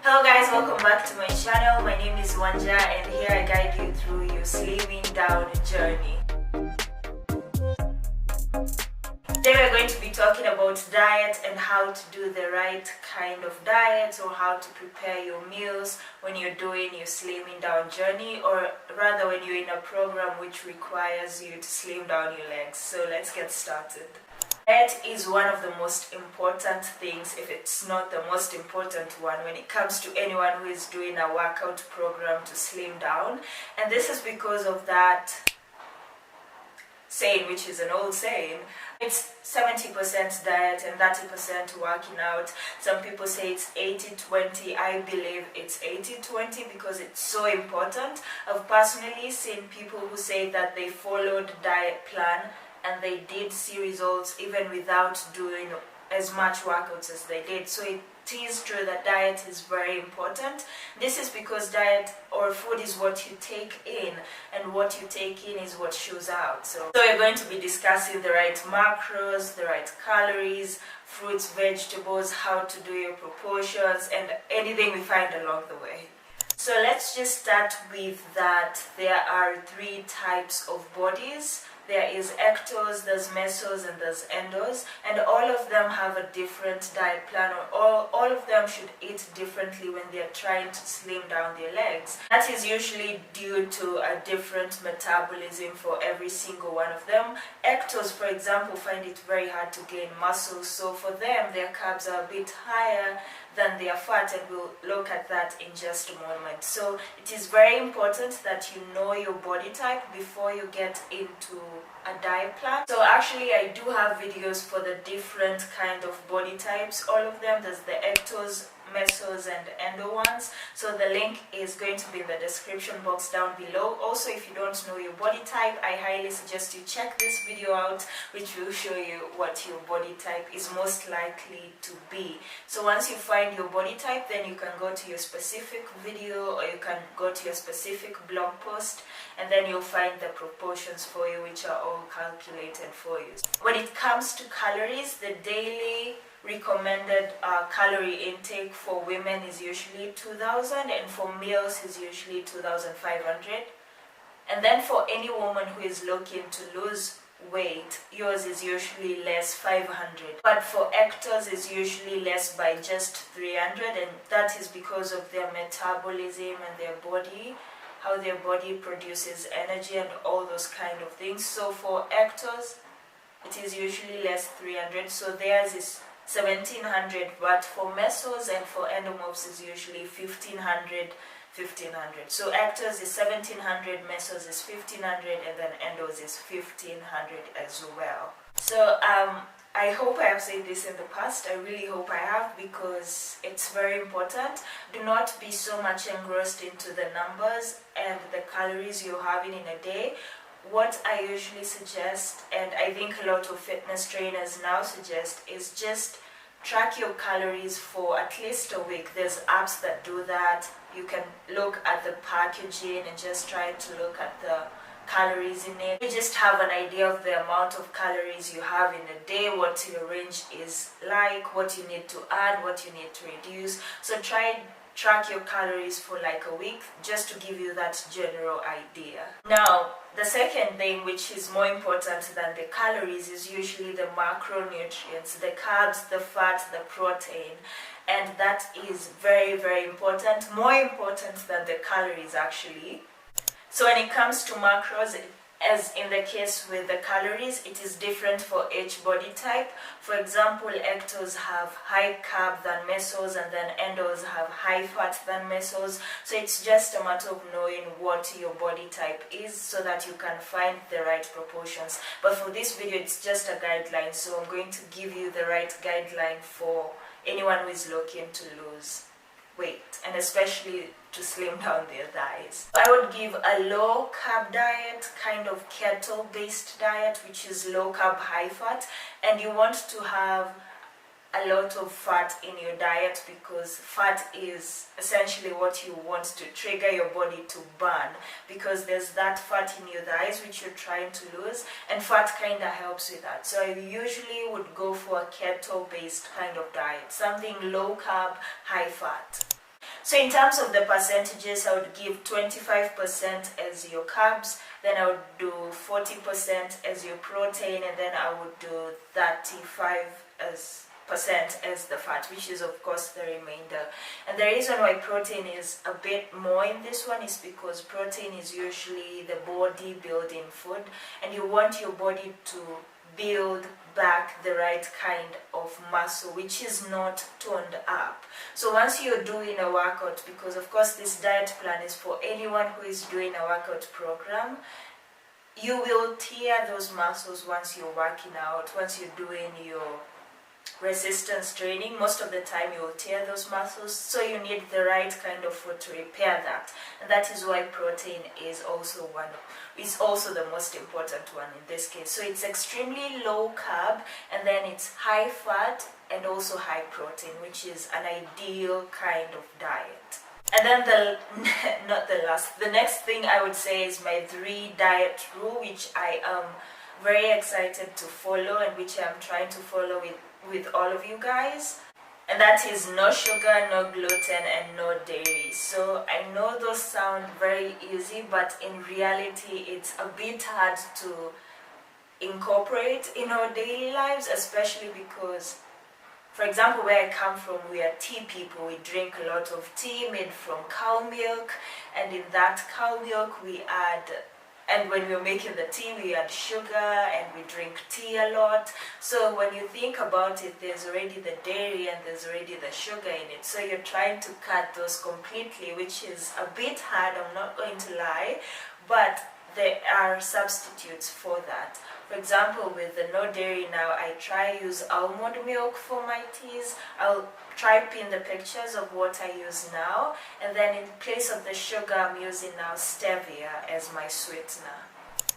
Hello guys, welcome back to my channel. My name is Wanja and here I guide you through your slimming down journey. Today we're going to be talking about diet and how to do the right kind of diet, or how to prepare your meals when you're doing your slimming down journey, or rather when you're in a program which requires you to slim down your legs. So let's get started. Diet is one of the most important things, if it's not the most important one, when it comes to anyone who is doing a workout program to slim down. And this is because of that saying, which is an old saying. It's 70% diet and 30% working out. Some people say it's 80-20. I believe it's 80-20 because it's so important. I've personally seen people who say that they followed diet plan and they did see results even without doing as much workouts as they did. So it is true that diet is very important. This is because diet or food is what you take in, and what you take in is what shows out. So we're going to be discussing the right macros, the right calories, fruits, vegetables, how to do your proportions, and anything we find along the way. So let's just start with that there are three types of bodies. There is ectos, there's mesos, and there's endos, and all of them have a different diet plan, or all of them should eat differently when they're trying to slim down their legs. That is usually due to a different metabolism for every single one of them. Ectos, for example, find it very hard to gain muscle, so for them their carbs are a bit higher than their fat, and we'll look at that in just a moment. So it is very important that you know your body type before you get into a diet plan. So actually I do have videos for the different kind of body types, all of them. There's the ectos, mesos, and endo ones. So the link is going to be in the description box down below. Also, if you don't know your body type, I highly suggest you check this video out, which will show you what your body type is most likely to be. So once you find your body type, then you can go to your specific video, or you can go to your specific blog post, and then you'll find the proportions for you, which are all calculated for you. When it comes to calories, the daily recommended calorie intake for women is usually 2,000, and for males is usually 2,500. And then for any woman who is looking to lose weight, yours is usually less, 500. But for ectos is usually less by just 300, and that is because of their metabolism and their body, how their body produces energy and all those kind of things. So for ectos it is usually less, 300, so theirs is 1,700, but for mesos and for endomorphs is usually 1,500. So ectos is 1,700, mesos is 1,500, and then endos is 1,500 as well. So I hope I have said this in the past. I really hope I have, because it's very important. Do not be so much engrossed into the numbers and the calories you're having in a day. What I usually suggest, and I think a lot of fitness trainers now suggest, is just track your calories for at least a week. There's apps that do that. You can look at the packaging and just try to look at the calories in it. You just have an idea of the amount of calories you have in a day, what your range is like, what you need to add, what you need to reduce. So track your calories for like a week, just to give you that general idea. Now, the second thing, which is more important than the calories, is usually the macronutrients, the carbs, the fat, the protein. And that is very, very important, more important than the calories actually. So when it comes to macros, as in the case with the calories, it is different for each body type. For example, ectos have high carb than mesos, and then endos have high fat than mesos. So it's just a matter of knowing what your body type is, so that you can find the right proportions. But for this video, it's just a guideline, so I'm going to give you the right guideline for anyone who is looking to lose weight, and especially to slim down their thighs. I would give a low carb diet, kind of keto based diet, which is low carb, high fat, and you want to have a lot of fat in your diet, because fat is essentially what you want to trigger your body to burn, because there's that fat in your thighs which you're trying to lose, and fat kind of helps with that. So I usually would go for a keto based kind of diet, something low carb, high fat. So in terms of the percentages, I would give 25% as your carbs, then I would do 40% as your protein, and then I would do 35% as the fat, which is of course the remainder. And the reason why protein is a bit more in this one is because protein is usually the body building food, and you want your body to build back the right kind of muscle, which is not toned up. So once you're doing a workout, because of course this diet plan is for anyone who is doing a workout program, you will tear those muscles once you're working out, once you're doing your resistance training. Most of the time you will tear those muscles, so you need the right kind of food to repair that, and that is why protein is also the most important one in this case. So it's extremely low carb, and then it's high fat and also high protein, which is an ideal kind of diet. And then the next thing I would say is my 3 diet rule, which I am very excited to follow and which I'm trying to follow with all of you guys. And that is no sugar, no gluten, and no dairy. So I know those sound very easy, but in reality it's a bit hard to incorporate in our daily lives, especially because, for example, where I come from, we are tea people. We drink a lot of tea made from cow milk, and in that cow milk we add, and when we're making the tea, we add sugar, and we drink tea a lot. So when you think about it, there's already the dairy and there's already the sugar in it. So you're trying to cut those completely, which is a bit hard, I'm not going to lie, but there are substitutes for that. For example, with the no dairy now, I try use almond milk for my teas. I'll try pin the pictures of what I use now, and then in place of the sugar, I'm using now stevia as my sweetener.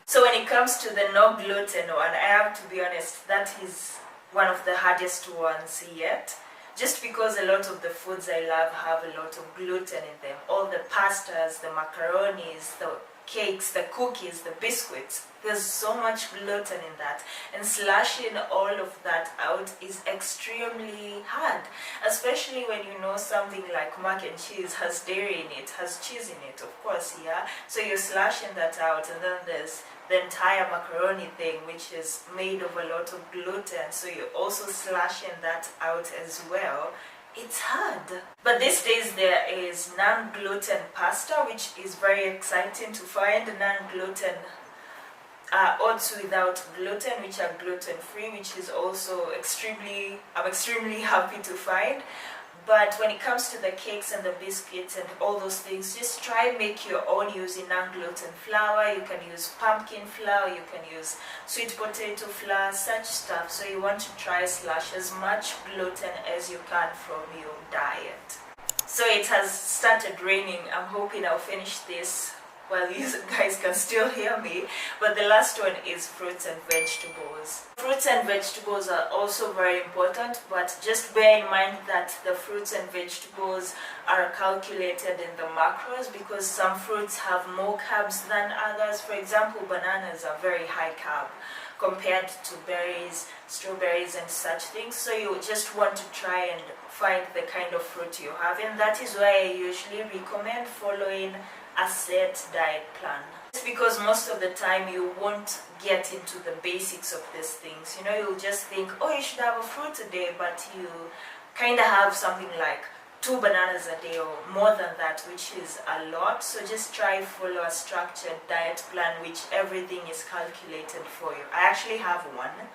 So when it comes to the no gluten one, I have to be honest, that is one of the hardest ones yet. Just because a lot of the foods I love have a lot of gluten in them. All the pastas, the macaronis, the cakes, the cookies, the biscuits, there's so much gluten in that, and slashing all of that out is extremely hard, especially when you know something like mac and cheese has dairy in it, has cheese in it, of course, yeah. So you're slashing that out, and then there's the entire macaroni thing, which is made of a lot of gluten, so you're also slashing that out as well. It's hard. But these days there is non-gluten pasta, which is very exciting to find. Non-gluten oats without gluten, which are gluten-free, which is also I'm extremely happy to find. But when it comes to the cakes and the biscuits and all those things, just try make your own using non-gluten flour. You can use pumpkin flour, you can use sweet potato flour, such stuff. So you want to try slash as much gluten as you can from your diet. So it has started raining. I'm hoping I'll finish this while you guys can still hear me. But the last one is fruits and vegetables. Fruits and vegetables are also very important, but just bear in mind that the fruits and vegetables are calculated in the macros, because some fruits have more carbs than others. For example, bananas are very high carb compared to berries, strawberries, and such things. So you just want to try and find the kind of fruit you have, and that is why I usually recommend following a set diet plan. It's because most of the time you won't get into the basics of these things. You know, you'll just think, oh, you should have a fruit a day, but you kind of have something like 2 bananas a day or more than that, which is a lot. So just try follow a structured diet plan, which everything is calculated for you. I actually have one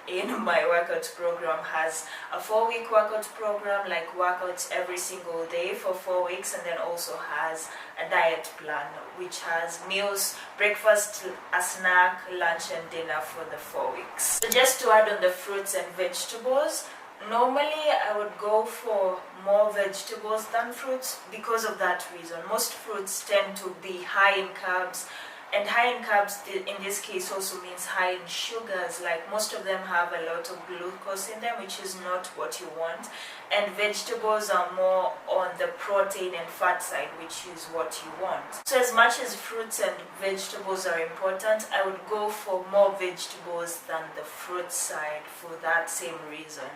in my workout program. Has a 4-week workout program, like workouts every single day for 4 weeks, and then also has a diet plan which has meals, breakfast, a snack, lunch, and dinner for the 4 weeks. So just to add on the fruits and vegetables, normally I would go for more vegetables than fruits because of that reason. Most fruits tend to be high in carbs, and high in carbs in this case also means high in sugars. Like most of them have a lot of glucose in them, which is not what you want. And vegetables are more on the protein and fat side, which is what you want. So as much as fruits and vegetables are important, I would go for more vegetables than the fruit side for that same reason.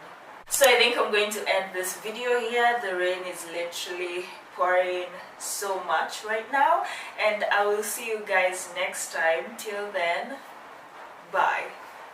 So I think I'm going to end this video here. The rain is literally pouring so much right now, and I will see you guys next time. Till then, bye.